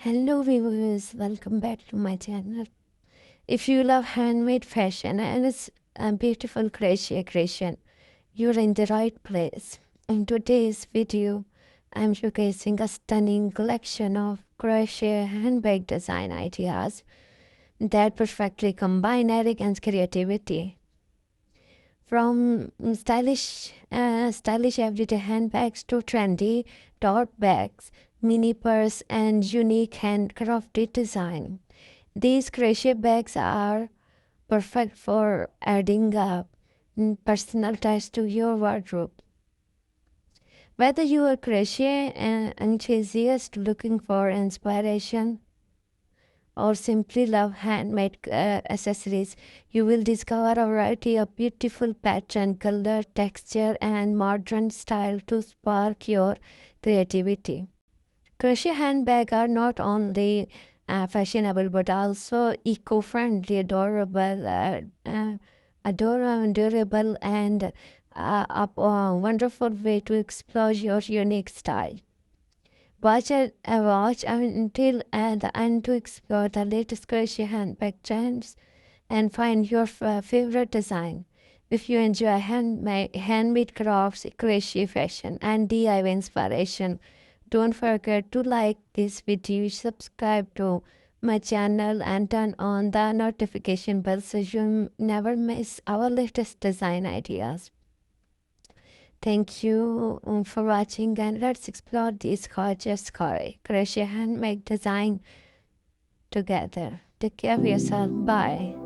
Hello viewers, welcome back to my channel. If you love handmade fashion and it's a beautiful crochet creation, you're in the right place. In today's video, I'm showcasing a stunning collection of crochet handbag design ideas that perfectly combine elegance and creativity. From stylish everyday handbags to trendy tote bags, mini purse, and unique handcrafted design. These crochet bags are perfect for adding a personal touch to your wardrobe. Whether you are crochet enthusiast looking for inspiration or simply love handmade accessories, you will discover a variety of beautiful pattern, color, texture, and modern style to spark your creativity. Crochet handbags are not only fashionable but also eco-friendly, adorable, durable, and a wonderful way to explore your unique style. Watch until the end to explore the latest crochet handbag trends and find your favorite design. If you enjoy handmade crafts, crochet fashion, and DIY inspiration, don't forget to like this video, subscribe to my channel, and turn on the notification bell so you never miss our latest design ideas. Thank you for watching, and let's explore this gorgeous crochet handmade design together. Take care of yourself. Bye.